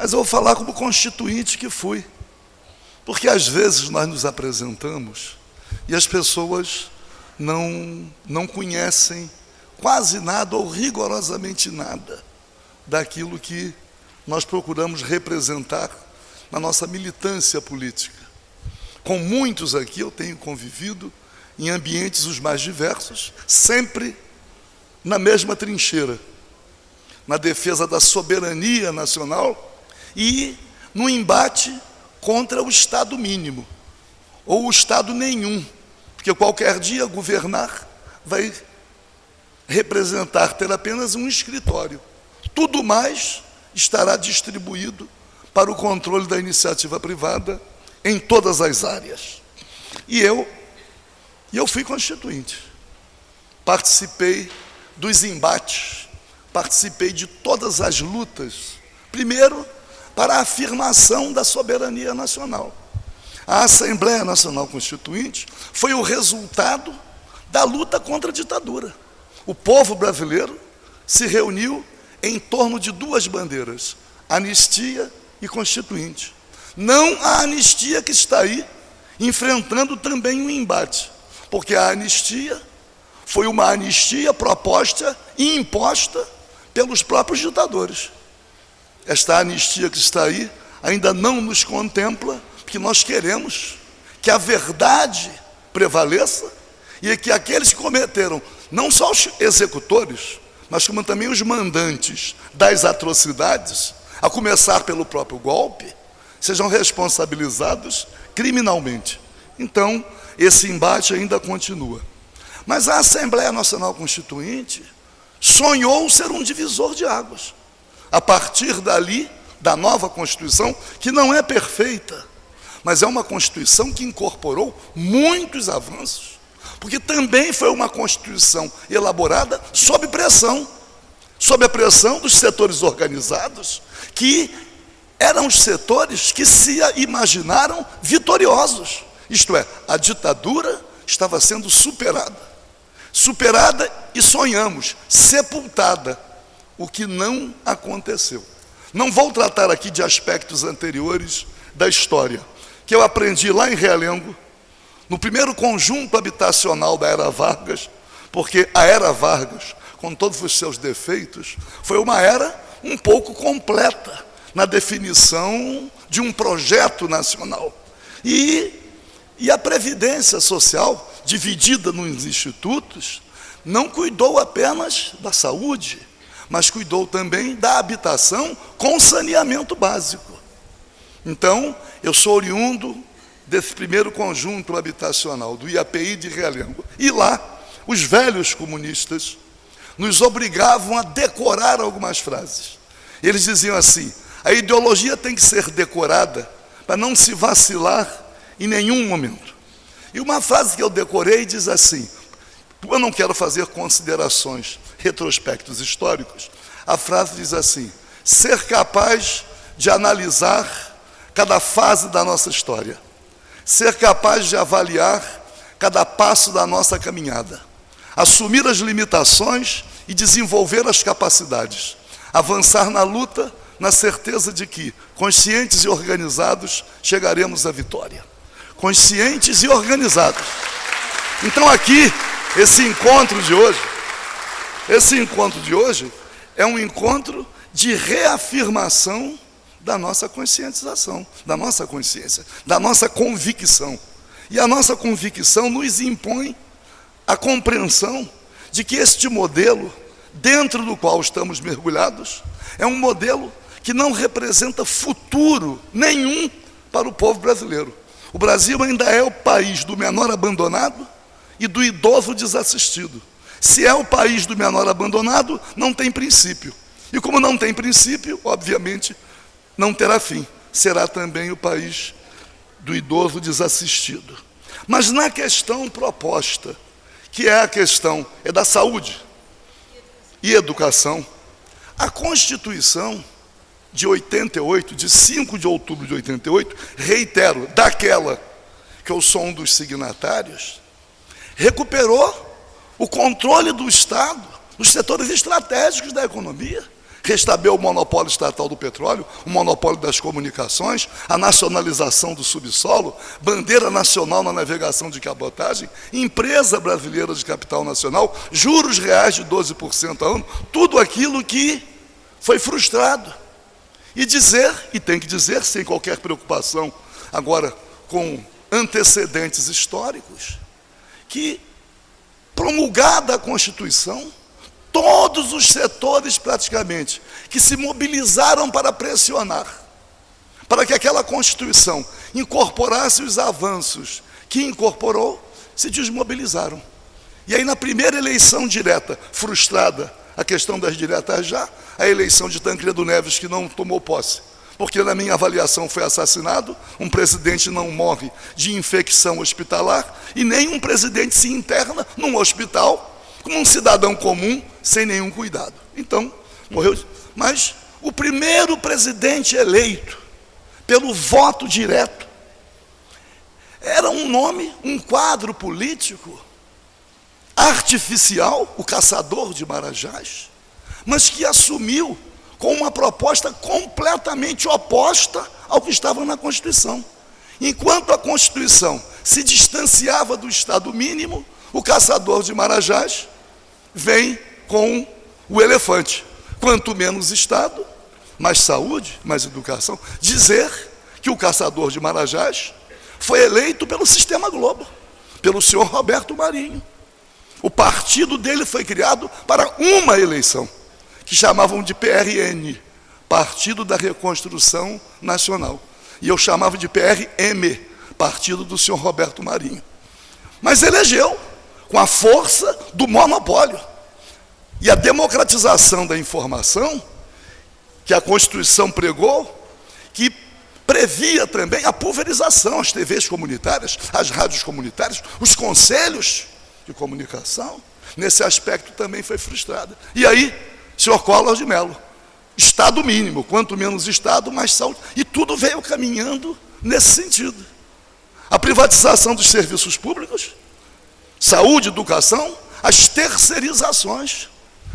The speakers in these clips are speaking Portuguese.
Mas eu vou falar como constituinte que fui. Porque às vezes nós nos apresentamos e as pessoas não conhecem quase nada ou rigorosamente nada daquilo que nós procuramos representar na nossa militância política. Com muitos aqui eu tenho convivido em ambientes os mais diversos, sempre na mesma trincheira, na defesa da soberania nacional e no embate contra o Estado mínimo, ou o Estado nenhum, porque qualquer dia governar vai representar ter apenas um escritório. Tudo mais estará distribuído para o controle da iniciativa privada em todas as áreas. E eu fui constituinte. Participei dos embates, participei de todas as lutas. Primeiro, para a afirmação da soberania nacional. A Assembleia Nacional Constituinte foi o resultado da luta contra a ditadura. O povo brasileiro se reuniu em torno de duas bandeiras, anistia e constituinte. Não a anistia que está aí, enfrentando também um embate, porque a anistia foi uma anistia proposta e imposta pelos próprios ditadores. Esta anistia que está aí ainda não nos contempla, porque nós queremos que a verdade prevaleça e que aqueles que cometeram, não só os executores, mas como também os mandantes das atrocidades, a começar pelo próprio golpe, sejam responsabilizados criminalmente. Então, esse embate ainda continua. Mas a Assembleia Nacional Constituinte sonhou ser um divisor de águas. A partir dali, da nova Constituição, que não é perfeita, mas é uma Constituição que incorporou muitos avanços, porque também foi uma Constituição elaborada sob pressão, sob a pressão dos setores organizados, que eram os setores que se imaginaram vitoriosos. Isto é, a ditadura estava sendo superada e sonhamos, sepultada, o que não aconteceu. Não vou tratar aqui de aspectos anteriores da história, que eu aprendi lá em Realengo, no primeiro conjunto habitacional da Era Vargas, porque a Era Vargas, com todos os seus defeitos, foi uma era um pouco completa na definição de um projeto nacional. E a Previdência Social, dividida nos institutos, não cuidou apenas da saúde, mas cuidou também da habitação com saneamento básico. Então, eu sou oriundo desse primeiro conjunto habitacional, do IAPI de Realengo. E lá, os velhos comunistas nos obrigavam a decorar algumas frases. Eles diziam assim: a ideologia tem que ser decorada para não se vacilar em nenhum momento. E uma frase que eu decorei diz assim, eu não quero fazer considerações, retrospectos históricos, a frase diz assim: ser capaz de analisar cada fase da nossa história, ser capaz de avaliar cada passo da nossa caminhada, assumir as limitações e desenvolver as capacidades, avançar na luta na certeza de que, conscientes e organizados, chegaremos à vitória. Conscientes e organizados. Então aqui, esse encontro de hoje é um encontro de reafirmação da nossa conscientização, da nossa consciência, da nossa convicção. E a nossa convicção nos impõe a compreensão de que este modelo, dentro do qual estamos mergulhados, é um modelo que não representa futuro nenhum para o povo brasileiro. O Brasil ainda é o país do menor abandonado e do idoso desassistido. Se é o país do menor abandonado, não tem princípio. E como não tem princípio, obviamente, não terá fim. Será também o país do idoso desassistido. Mas na questão proposta, que é a questão da saúde e educação, a Constituição de 88, de 5 de outubro de 88, reitero, daquela que eu sou um dos signatários, recuperou o controle do Estado nos setores estratégicos da economia, restabeleceu o monopólio estatal do petróleo, o monopólio das comunicações, a nacionalização do subsolo, bandeira nacional na navegação de cabotagem, empresa brasileira de capital nacional, juros reais de 12% ao ano, tudo aquilo que foi frustrado. E dizer, e tem que dizer, sem qualquer preocupação, agora com antecedentes históricos, que promulgada a Constituição, todos os setores praticamente que se mobilizaram para pressionar, para que aquela Constituição incorporasse os avanços que incorporou, se desmobilizaram. E aí na primeira eleição direta, frustrada, a questão das diretas já, a eleição de Tancredo Neves, que não tomou posse, porque na minha avaliação foi assassinado, um presidente não morre de infecção hospitalar, e nem um presidente se interna num hospital, como um cidadão comum, sem nenhum cuidado. Então, morreu. Mas o primeiro presidente eleito pelo voto direto era um nome, um quadro político artificial, o Caçador de Marajás, mas que assumiu com uma proposta completamente oposta ao que estava na Constituição. Enquanto a Constituição se distanciava do Estado mínimo, o Caçador de Marajás vem com o elefante. Quanto menos Estado, mais saúde, mais educação. Dizer que o Caçador de Marajás foi eleito pelo Sistema Globo, pelo senhor Roberto Marinho. O partido dele foi criado para uma eleição, que chamavam de PRN, Partido da Reconstrução Nacional. E eu chamava de PRM, Partido do senhor Roberto Marinho. Mas elegeu com a força do monopólio. E a democratização da informação, que a Constituição pregou, que previa também a pulverização, as TVs comunitárias, as rádios comunitárias, os conselhos de comunicação, nesse aspecto também foi frustrada. E aí, senhor Collor de Mello, Estado mínimo, quanto menos Estado, mais saúde, e tudo veio caminhando nesse sentido. A privatização dos serviços públicos, saúde, educação, as terceirizações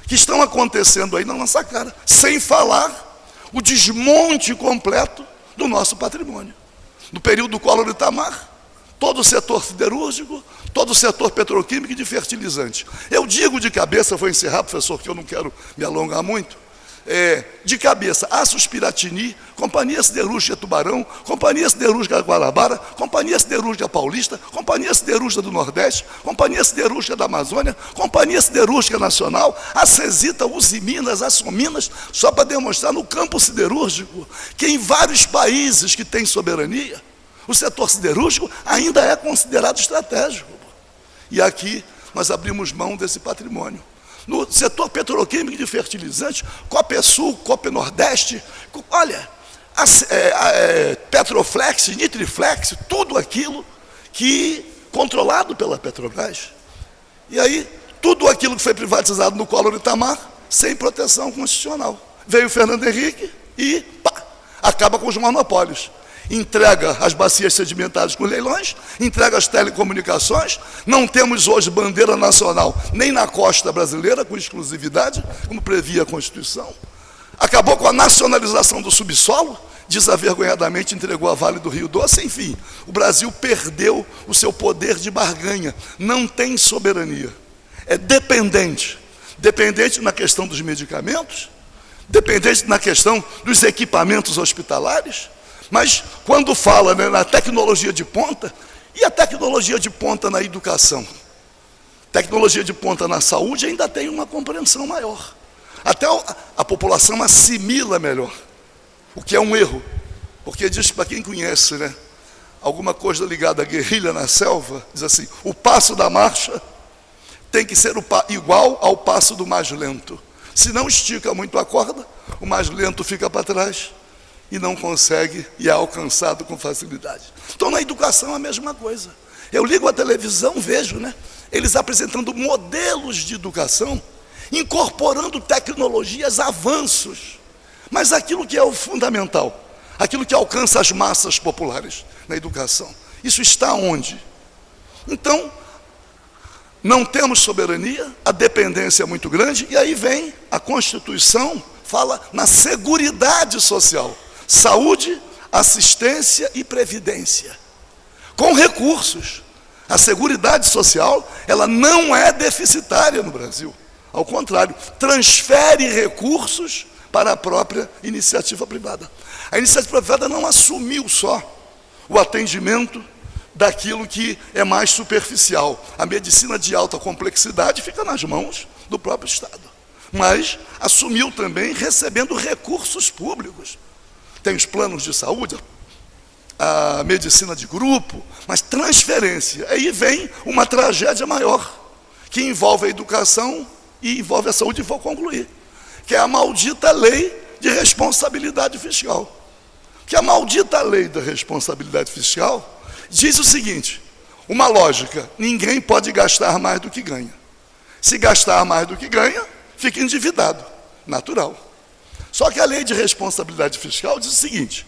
que estão acontecendo aí na nossa cara, sem falar o desmonte completo do nosso patrimônio. No período do Collor Itamar, todo o setor siderúrgico, todo o setor petroquímico e de fertilizante. Eu digo de cabeça, vou encerrar, professor, que eu não quero me alongar muito, de cabeça, Aços Piratini, Companhia Siderúrgica Tubarão, Companhia Siderúrgica Guanabara, Companhia Siderúrgica Paulista, Companhia Siderúrgica do Nordeste, Companhia Siderúrgica da Amazônia, Companhia Siderúrgica Nacional, a Cesita, Usiminas, a Sominas, só para demonstrar no campo siderúrgico que em vários países que têm soberania, o setor siderúrgico ainda é considerado estratégico. E aqui nós abrimos mão desse patrimônio. No setor petroquímico de fertilizantes, Copesul, Copenordeste, olha, Petroflex, Nitriflex, tudo aquilo que controlado pela Petrobras. E aí, tudo aquilo que foi privatizado no Collor Itamar, sem proteção constitucional. Veio o Fernando Henrique e acaba com os monopólios. Entrega as bacias sedimentares com leilões, entrega as telecomunicações, não temos hoje bandeira nacional, nem na costa brasileira, com exclusividade, como previa a Constituição. Acabou com a nacionalização do subsolo, desavergonhadamente entregou a Vale do Rio Doce, enfim, o Brasil perdeu o seu poder de barganha, não tem soberania, é dependente na questão dos medicamentos, dependente na questão dos equipamentos hospitalares. Mas quando fala, né, na tecnologia de ponta, e a tecnologia de ponta na educação? Tecnologia de ponta na saúde ainda tem uma compreensão maior. Até a população assimila melhor, o que é um erro. Porque diz, para quem conhece, né, alguma coisa ligada à guerrilha na selva, diz assim, o passo da marcha tem que ser igual ao passo do mais lento. Se não estica muito a corda, o mais lento fica para trás e não consegue e é alcançado com facilidade. Então, na educação, a mesma coisa. Eu ligo a televisão, vejo, né, eles apresentando modelos de educação, incorporando tecnologias, avanços, mas aquilo que é o fundamental, aquilo que alcança as massas populares na educação, isso está onde? Então, não temos soberania, a dependência é muito grande, e aí vem a Constituição fala na seguridade social, saúde, assistência e previdência, com recursos. A seguridade social, ela não é deficitária no Brasil. Ao contrário, transfere recursos para a própria iniciativa privada. A iniciativa privada não assumiu só o atendimento daquilo que é mais superficial. A medicina de alta complexidade fica nas mãos do próprio Estado. Mas assumiu também recebendo recursos públicos. Tem os planos de saúde, a medicina de grupo, mas transferência. Aí vem uma tragédia maior, que envolve a educação e envolve a saúde, e vou concluir, que é a maldita lei de responsabilidade fiscal. Que a maldita lei da responsabilidade fiscal diz o seguinte, uma lógica, ninguém pode gastar mais do que ganha. Se gastar mais do que ganha, fica endividado, natural. Só que a lei de responsabilidade fiscal diz o seguinte,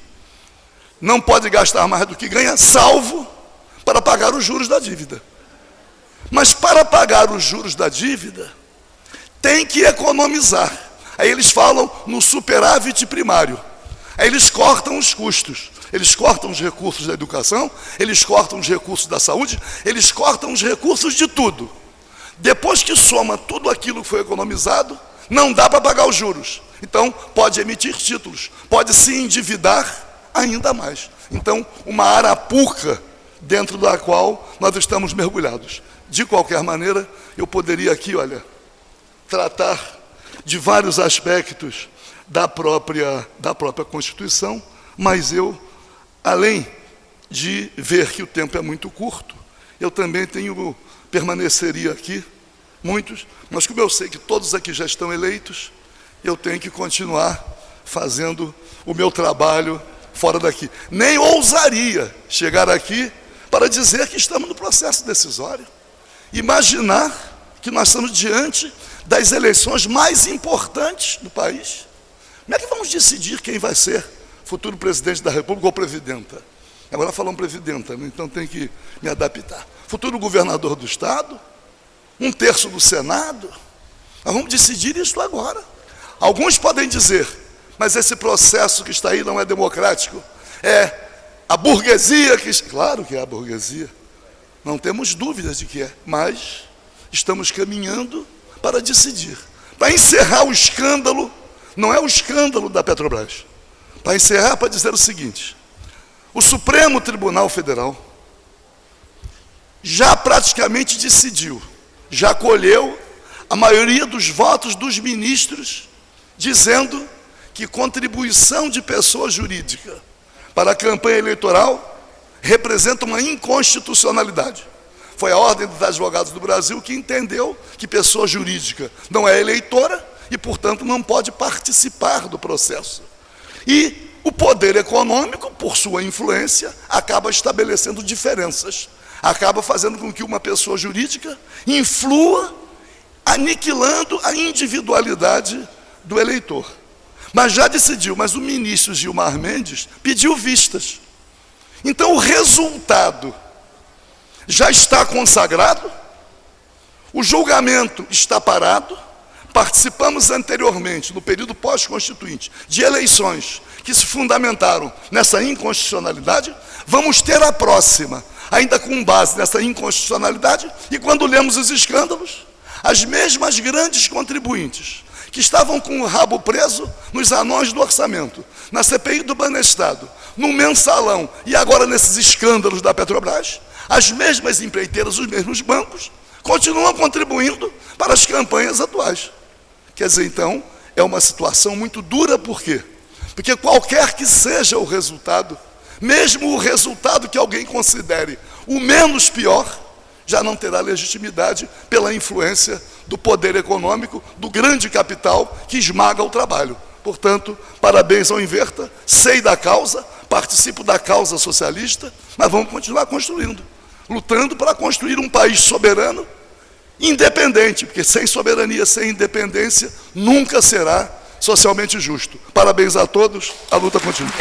não pode gastar mais do que ganha, salvo para pagar os juros da dívida. Mas para pagar os juros da dívida, tem que economizar. Aí eles falam no superávit primário. Aí eles cortam os custos, eles cortam os recursos da educação, eles cortam os recursos da saúde, eles cortam os recursos de tudo. Depois que soma tudo aquilo que foi economizado, não dá para pagar os juros. Então, pode emitir títulos, pode se endividar ainda mais. Então, uma arapuca dentro da qual nós estamos mergulhados. De qualquer maneira, eu poderia aqui, olha, tratar de vários aspectos da própria Constituição, mas eu, além de ver que o tempo é muito curto, eu também permaneceria aqui, muitos, mas como eu sei que todos aqui já estão eleitos, eu tenho que continuar fazendo o meu trabalho fora daqui. Nem ousaria chegar aqui para dizer que estamos no processo decisório. Imaginar que nós estamos diante das eleições mais importantes do país. Como é que vamos decidir quem vai ser futuro presidente da República ou presidenta? Agora falamos presidenta, então tem que me adaptar. Futuro governador do Estado, 1/3 do Senado. Nós vamos decidir isso agora. Alguns podem dizer, mas esse processo que está aí não é democrático. É a burguesia que... Claro que é a burguesia. Não temos dúvidas de que é, mas estamos caminhando para decidir. Para encerrar o escândalo, não é o escândalo da Petrobras. Para encerrar, para dizer o seguinte, o Supremo Tribunal Federal já praticamente decidiu, já colheu a maioria dos votos dos ministros, dizendo que contribuição de pessoa jurídica para a campanha eleitoral representa uma inconstitucionalidade. Foi a Ordem dos Advogados do Brasil que entendeu que pessoa jurídica não é eleitora e, portanto, não pode participar do processo. E o poder econômico, por sua influência, acaba estabelecendo diferenças, acaba fazendo com que uma pessoa jurídica influa, aniquilando a individualidade do eleitor. Mas já decidiu, mas o ministro Gilmar Mendes pediu vistas. Então o resultado já está consagrado, o julgamento está parado, participamos anteriormente, no período pós-constituinte, de eleições que se fundamentaram nessa inconstitucionalidade, vamos ter a próxima, ainda com base nessa inconstitucionalidade, e quando lemos os escândalos, as mesmas grandes contribuintes, que estavam com o rabo preso nos anões do orçamento, na CPI do Banestado, no mensalão e agora nesses escândalos da Petrobras, as mesmas empreiteiras, os mesmos bancos, continuam contribuindo para as campanhas atuais. Quer dizer, então, é uma situação muito dura, por quê? Porque qualquer que seja o resultado, mesmo o resultado que alguém considere o menos pior, já não terá legitimidade pela influência do poder econômico, do grande capital que esmaga o trabalho. Portanto, parabéns ao Inverta, sei da causa, participo da causa socialista, mas vamos continuar construindo, lutando para construir um país soberano, independente, porque sem soberania, sem independência, nunca será socialmente justo. Parabéns a todos, a luta continua.